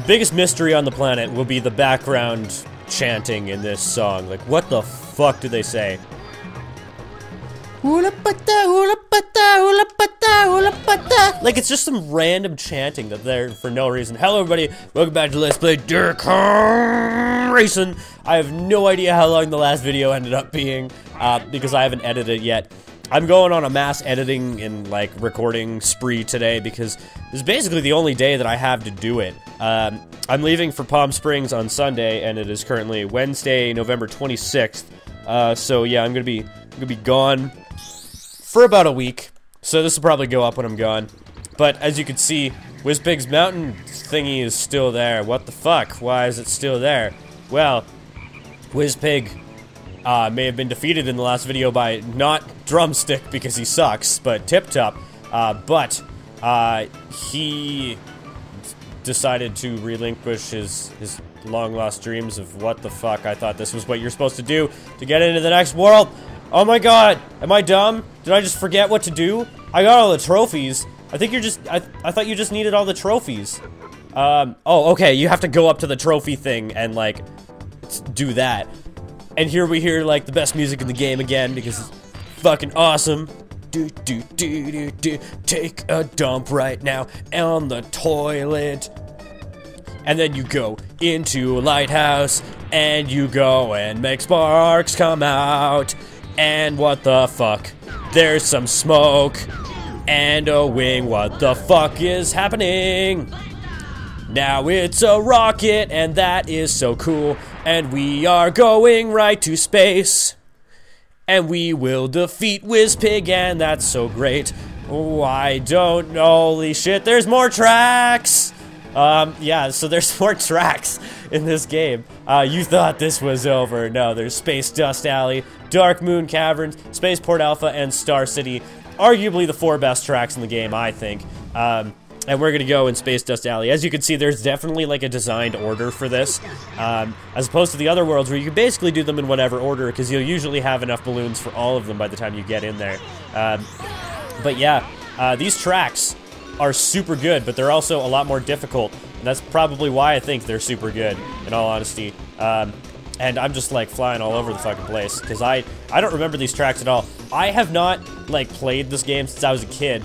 biggest mystery on the planet will be the background chanting in this song. Like, what the fuck do they say? Like, it's just some random chanting that they're for no reason. Hello, everybody. Welcome back to Let's Play Dirt Racing. I have no idea how long the last video ended up being, because I haven't edited it yet. I'm going on a mass editing and, like, recording spree today because this is basically the only day that I have to do it. I'm leaving for Palm Springs on Sunday, and it is currently Wednesday, November 26th. So yeah, I'm gonna be gone for about a week. So this will probably go up when I'm gone. But as you can see, Wizpig's mountain thingy is still there. What the fuck? Why is it still there? Well, Wizpig may have been defeated in the last video by not Drumstick because he sucks, but Tip Top. But he decided to relinquish his long-lost dreams of what the fuck. I thought this was what you're supposed to do to get into the next world. Oh my god, am I dumb? Did I just forget what to do? I got all the trophies. I think you're just, I thought you just needed all the trophies. Oh, okay, you have to go up to the trophy thing and, like, do that. And here we hear, like, the best music in the game again because it's fucking awesome. Take a dump right now on the toilet. And then you go into a lighthouse, and you go and make sparks come out. And what the fuck? There's some smoke and a wing. What the fuck is happening? Now it's a rocket, and that is so cool. And we are going right to space. And we will defeat Wizpig, and that's so great. Oh, I don't know. Holy shit, there's more tracks! Yeah, so there's more tracks in this game. You thought this was over. No, there's Space Dust Alley, Dark Moon Caverns, Spaceport Alpha, and Star City. Arguably the 4 best tracks in the game, I think. And we're gonna go in Space Dust Alley. As you can see, there's definitely like a designed order for this, as opposed to the other worlds where you can basically do them in whatever order, because you'll usually have enough balloons for all of them by the time you get in there. But yeah, these tracks are super good, but they're also a lot more difficult, and that's probably why I think they're super good, in all honesty. And I'm just, like, flying all over the fucking place, because I don't remember these tracks at all. I have not, like, played this game since I was a kid,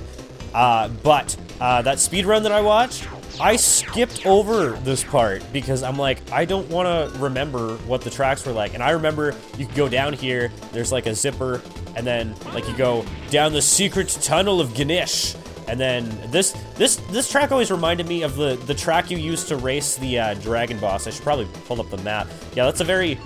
but that speedrun that I watched, I skipped over this part, because I'm like, I don't want to remember what the tracks were like. And I remember you could go down here, there's, like, a zipper, and then, like, you go down the secret tunnel of Ganesh. And then this track always reminded me of the track you used to race the Dragon Boss. I should probably pull up the map. Yeah, it's a very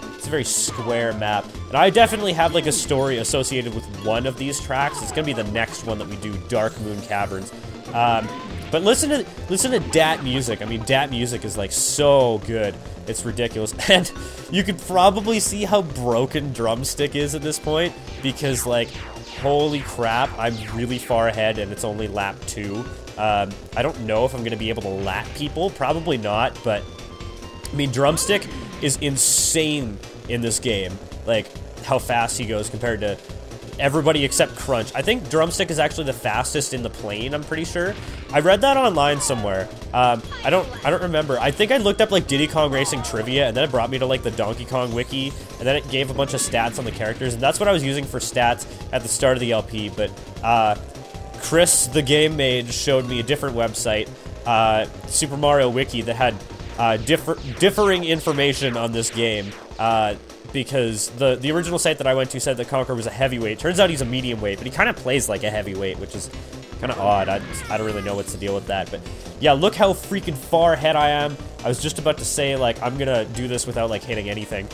square map. And I definitely have like a story associated with one of these tracks. It's gonna be the next one that we do, Dark Moon Caverns. But listen to Dat music. I mean, Dat music is like so good. It's ridiculous. And you could probably see how broken Drumstick is at this point, because like, holy crap, I'm really far ahead and it's only lap 2. I don't know if I'm going to be able to lap people. Probably not, but I mean, Drumstick is insane in this game. Like, how fast he goes compared to everybody except Crunch. I think Drumstick is actually the fastest in the plane, I'm pretty sure. I read that online somewhere. I don't remember. I think I looked up like Diddy Kong Racing trivia, and then it brought me to like the Donkey Kong wiki, and then it gave a bunch of stats on the characters, and that's what I was using for stats at the start of the LP. But Chris, the game mage, showed me a different website, Super Mario Wiki, that had differing information on this game. Because the original site that I went to said that Conker was a heavyweight. Turns out he's a medium weight, but he kind of plays like a heavyweight, which is kind of odd. I don't really know what's the deal with that. But yeah, look how freaking far ahead I am. I was just about to say, like, I'm gonna do this without like hitting anything.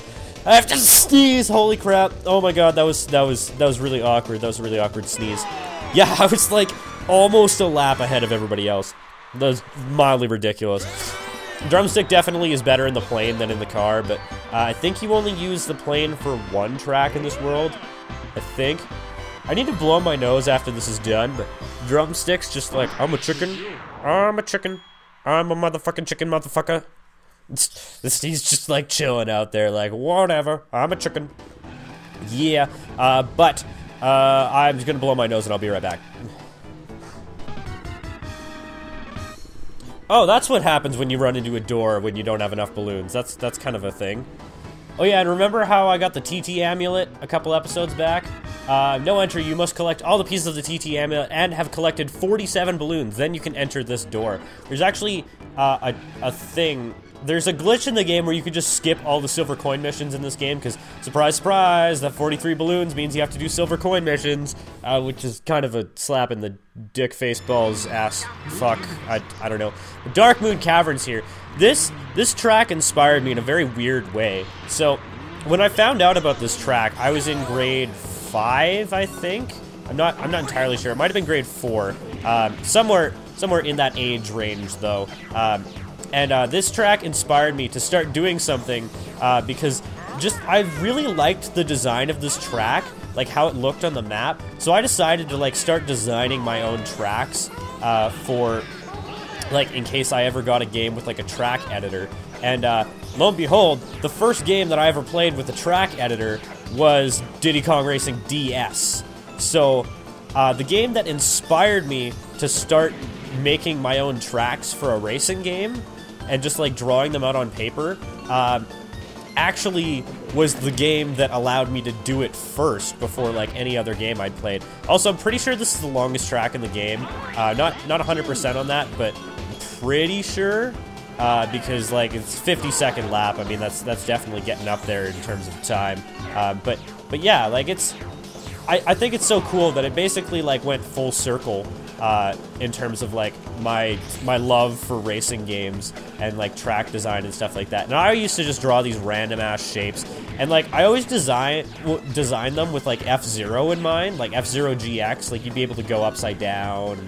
I have to sneeze. Holy crap! Oh my god, that was really awkward. That was a really awkward sneeze. Yeah, I was like almost a lap ahead of everybody else. That was mildly ridiculous. Drumstick definitely is better in the plane than in the car, but I think you only use the plane for one track in this world. I think. I need to blow my nose after this is done, but Drumstick's just like, I'm a chicken. I'm a chicken. I'm a motherfucking chicken, motherfucker. He's just like chilling out there, like, whatever. I'm a chicken. Yeah, but I'm just gonna blow my nose and I'll be right back. Oh, that's what happens when you run into a door when you don't have enough balloons. That's kind of a thing. Oh yeah, and remember how I got the TT amulet a couple episodes back? No entry, you must collect all the pieces of the TT amulet and have collected 47 balloons. Then you can enter this door. There's actually a thing. There's a glitch in the game where you can just skip all the silver coin missions in this game because, surprise, surprise, that 43 balloons means you have to do silver coin missions, which is kind of a slap in the dick face balls ass fuck. I don't know. The Dark Moon Caverns here. This track inspired me in a very weird way. So, when I found out about this track, I was in grade 5, I think. I'm not entirely sure. It might have been grade 4. Somewhere in that age range, though. And this track inspired me to start doing something because I really liked the design of this track, like how it looked on the map. So I decided to like start designing my own tracks for like in case I ever got a game with like a track editor. And lo and behold, the first game that I ever played with a track editor was Diddy Kong Racing DS. So the game that inspired me to start making my own tracks for a racing game and just like drawing them out on paper actually was the game that allowed me to do it first before like any other game I'd played. Also, I'm pretty sure this is the longest track in the game. Not 100% on that, but pretty sure because like it's 50-second lap. I mean that's definitely getting up there in terms of time. But yeah, like I think it's so cool that it basically like went full circle in terms of like my love for racing games and like track design and stuff like that. And I used to just draw these random ass shapes, and like I always design them with like F-Zero in mind, like F-Zero GX. Like you'd be able to go upside down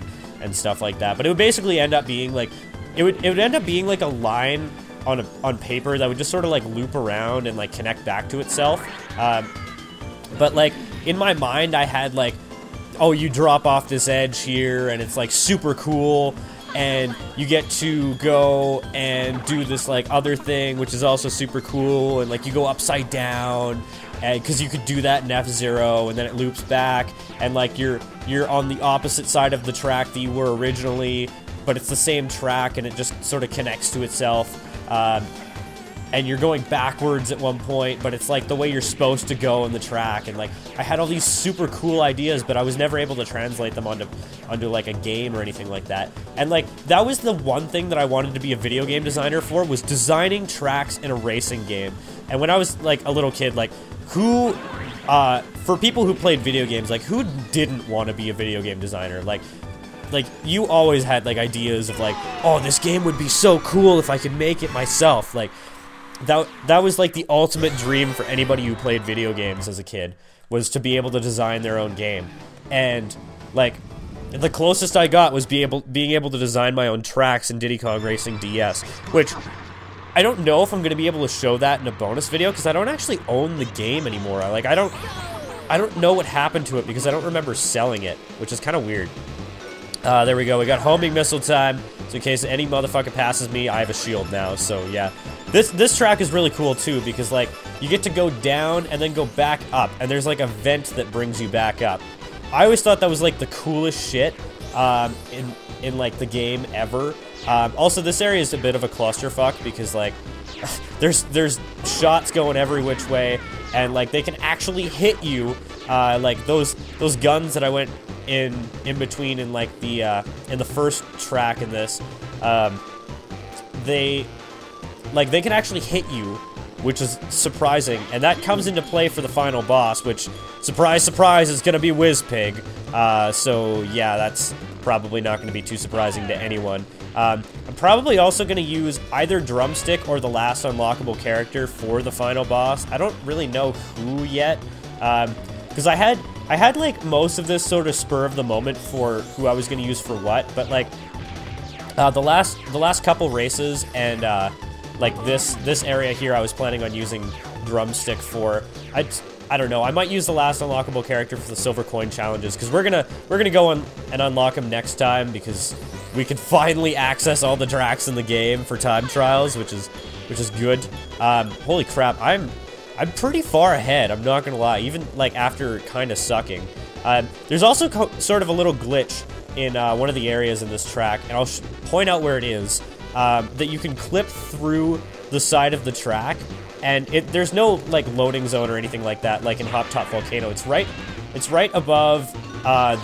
and stuff like that. But it would basically end up being like it would end up being like a line on paper that would just sort of like loop around and like connect back to itself. But like in my mind, I had like, oh, you drop off this edge here, and it's like super cool, and you get to go and do this like other thing, which is also super cool, and like you go upside down, and because you could do that in F-Zero, and then it loops back, and like you're on the opposite side of the track that you were originally, but it's the same track, and it just sort of connects to itself. And you're going backwards at one point, but it's like the way you're supposed to go in the track. And like I had all these super cool ideas, but I was never able to translate them onto like a game or anything like that. And like that was the one thing that I wanted to be a video game designer for, was designing tracks in a racing game. And when I was like a little kid, like who for people who played video games, like who didn't want to be a video game designer? Like you always had like ideas of like, oh, this game would be so cool if I could make it myself. Like that was like the ultimate dream for anybody who played video games as a kid, was to be able to design their own game. And like the closest I got was being able to design my own tracks in Diddy Kong Racing DS, which I don't know if I'm gonna be able to show that in a bonus video because I don't actually own the game anymore. Like I don't know what happened to it because I don't remember selling it, which is kind of weird. There we go, we got homing missile time, so in case any motherfucker passes me, I have a shield now, so yeah. This track is really cool too, because like, you get to go down and then go back up, and there's like a vent that brings you back up. I always thought that was like the coolest shit in like the game ever. Also, this area is a bit of a clusterfuck, because like, there's shots going every which way, and like, they can actually hit you, like those guns that I went in between in like the in the first track in this, they can actually hit you, which is surprising, and that comes into play for the final boss, which, surprise surprise, is gonna be Wizpig. So yeah, that's probably not gonna be too surprising to anyone. I'm probably also gonna use either Drumstick or the last unlockable character for the final boss. I don't really know who yet, because I had like most of this sort of spur of the moment for who I was gonna use for what, but like the last couple races and like this area here I was planning on using Drumstick for. I don't know, I might use the last unlockable character for the silver coin challenges, because we're gonna go on and unlock them next time, because we can finally access all the tracks in the game for time trials, which is good. Holy crap, I'm pretty far ahead, I'm not gonna lie, even like after kind of sucking. There's also sort of a little glitch in one of the areas in this track, and I'll point out where it is. that you can clip through the side of the track, and there's no like loading zone or anything like that, like in Hop Top Volcano. It's right above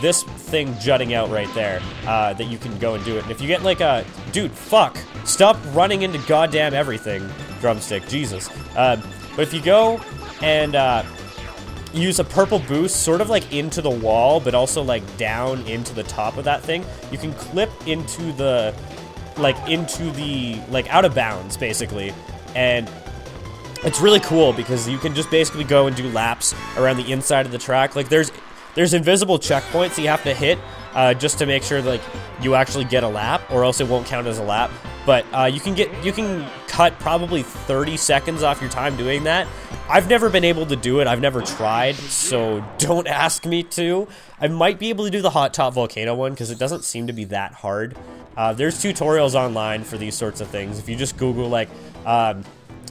this thing jutting out right there, that you can go and do it. And if you get like a dude, fuck, stop running into goddamn everything, Drumstick, Jesus. But if you go and use a purple boost sort of like into the wall, but also like down into the top of that thing, you can clip into the out of bounds basically. And it's really cool because you can just basically go and do laps around the inside of the track. Like there's invisible checkpoints you have to hit just to make sure like you actually get a lap, or else it won't count as a lap. But you can cut probably 30 seconds off your time doing that. I've never been able to do it. I've never tried, so don't ask me to. I might be able to do the Hot Top Volcano one because it doesn't seem to be that hard. There's tutorials online for these sorts of things. If you just Google like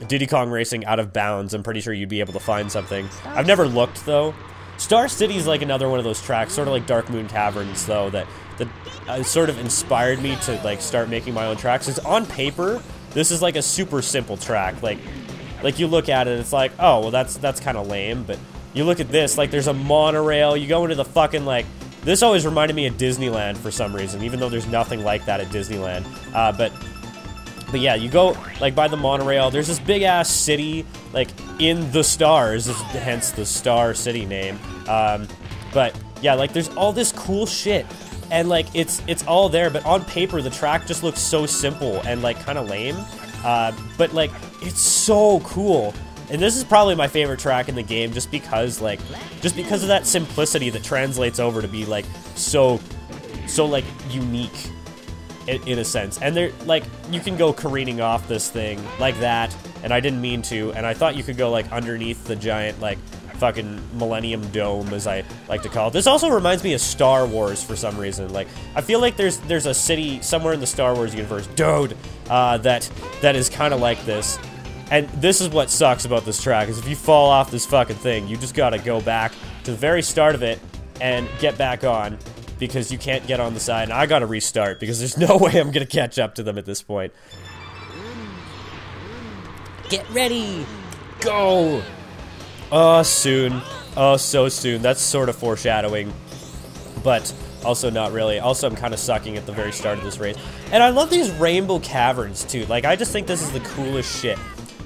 Diddy Kong Racing out of bounds, I'm pretty sure you'd be able to find something. I've never looked though. Star City's like another one of those tracks, sort of like Dark Moon Caverns though, that sort of inspired me to like start making my own tracks. Because on paper, this is like a super simple track. Like you look at it, it's like, oh, well that's kind of lame. But you look at this, like there's a monorail. You go into the fucking like. This always reminded me of Disneyland for some reason, even though there's nothing like that at Disneyland. But yeah, you go like by the monorail. There's this big ass city like in the stars, hence the Star City name. But yeah, like there's all this cool shit, and like it's all there. But on paper, the track just looks so simple and like kind of lame. But like it's so cool. And this is probably my favorite track in the game, just because of that simplicity that translates over to be like so like unique in a sense. And they're like, you can go careening off this thing like that, and I didn't mean to, and I thought you could go like underneath the giant like fucking Millennium Dome, as I like to call it. This also reminds me of Star Wars for some reason. Like I feel like there's a city somewhere in the Star Wars universe, dude, that is kind of like this. And this is what sucks about this track, is if you fall off this fucking thing, you just gotta go back to the very start of it and get back on, because you can't get on the side, and I gotta restart, because there's no way I'm gonna catch up to them at this point. Get ready! Go! Oh, soon. Oh, so soon. That's sort of foreshadowing, but also not really. Also, I'm kind of sucking at the very start of this race. And I love these rainbow caverns, too. Like, I just think this is the coolest shit.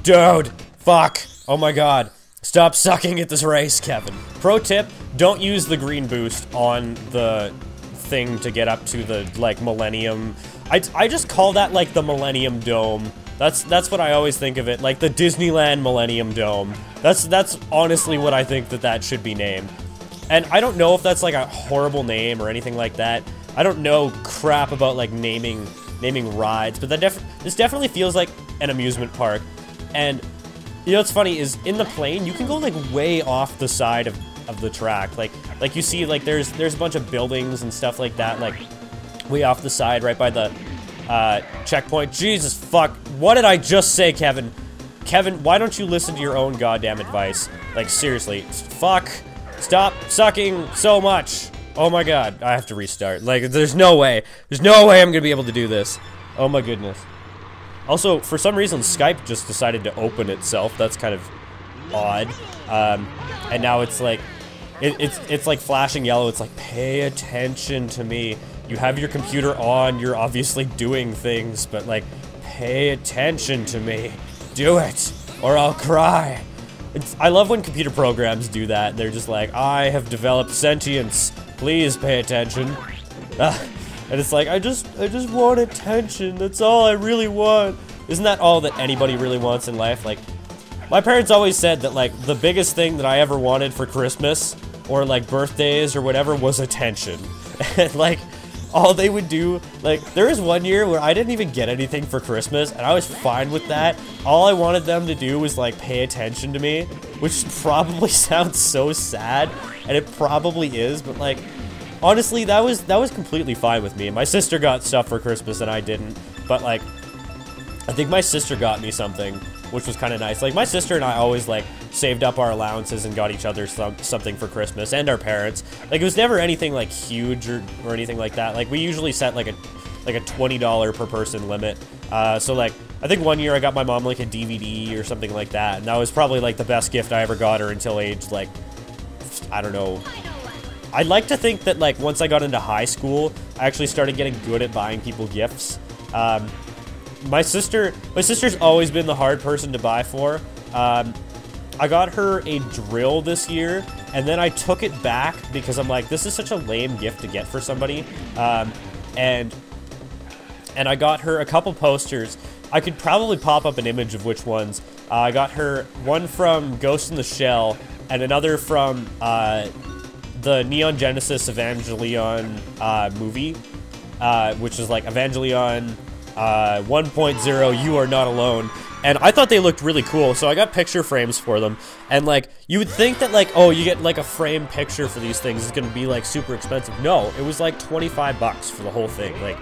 Dude, fuck. Oh my god. Stop sucking at this race, Kevin. Pro tip, don't use the green boost on the thing to get up to the, like, Millennium. I just call that, like, the Millennium Dome. That's what I always think of it, like the Disneyland Millennium Dome. That's honestly what I think that should be named. And I don't know if that's, like, a horrible name or anything like that. I don't know crap about, like, naming rides, but this definitely feels like an amusement park. And you know what's funny is, in the plane you can go like way off the side of the track. Like you see, like there's a bunch of buildings and stuff like that, like way off the side right by the checkpoint. Jesus fuck, what did I just say, Kevin? Kevin, why don't you listen to your own goddamn advice? Like seriously, fuck, stop sucking so much. Oh my god, I have to restart. Like there's no way I'm gonna be able to do this. Oh my goodness. Also, for some reason, Skype just decided to open itself. That's kind of odd. And now it's like, it's like flashing yellow. It's like, pay attention to me. You have your computer on. You're obviously doing things, but like, pay attention to me. Do it, or I'll cry. I love when computer programs do that. They're just like, I have developed sentience. Please pay attention. And it's like, I just want attention. That's all I really want. Isn't that all that anybody really wants in life? Like, my parents always said that, like, the biggest thing that I ever wanted for Christmas, or, like, birthdays or whatever, was attention. And, like, all they would do, like, there was one year where I didn't even get anything for Christmas, and I was fine with that. All I wanted them to do was, like, pay attention to me, which probably sounds so sad, and it probably is, but, like, honestly, that was completely fine with me. My sister got stuff for Christmas and I didn't, but like, I think my sister got me something, which was kind of nice. Like, my sister and I always like saved up our allowances and got each other something for Christmas, and our parents. Like, it was never anything like huge or anything like that. Like, we usually set like like a $20 per person limit. So like, I think one year I got my mom like a DVD or something like that, and that was probably like the best gift I ever got her until age like, I don't know. I'd like to think that like once I got into high school, I actually started getting good at buying people gifts. My sister's always been the hard person to buy for. I got her a drill this year, and then I took it back because I'm like, this is such a lame gift to get for somebody. And I got her a couple posters. I could probably pop up an image of which ones. I got her one from Ghost in the Shell and another from the Neon Genesis Evangelion movie, which is like Evangelion 1.0, You Are Not Alone. And I thought they looked really cool, so I got picture frames for them. And like, you would think that like, oh, you get like a frame picture for these things, it's gonna be like super expensive. No, it was like 25 bucks for the whole thing, like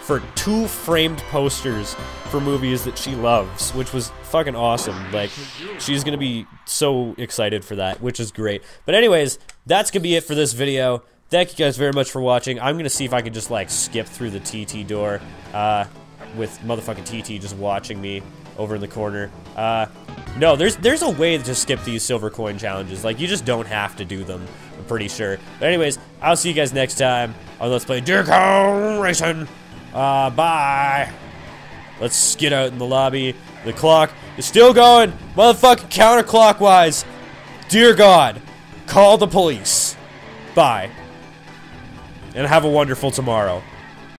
for 2 framed posters for movies that she loves, which was fucking awesome. Like, she's gonna be so excited for that, which is great. But anyways, that's gonna be it for this video. Thank you guys very much for watching. I'm gonna see if I can just like skip through the TT door, with motherfucking TT just watching me over in the corner. No, there's a way to skip these silver coin challenges. Like, you just don't have to do them, I'm pretty sure. But anyways, I'll see you guys next time on Let's Play Deer Cow Racing. Bye. Let's get out in the lobby. The clock is still going, motherfucking counterclockwise. Dear God, call the police. Bye. And have a wonderful tomorrow.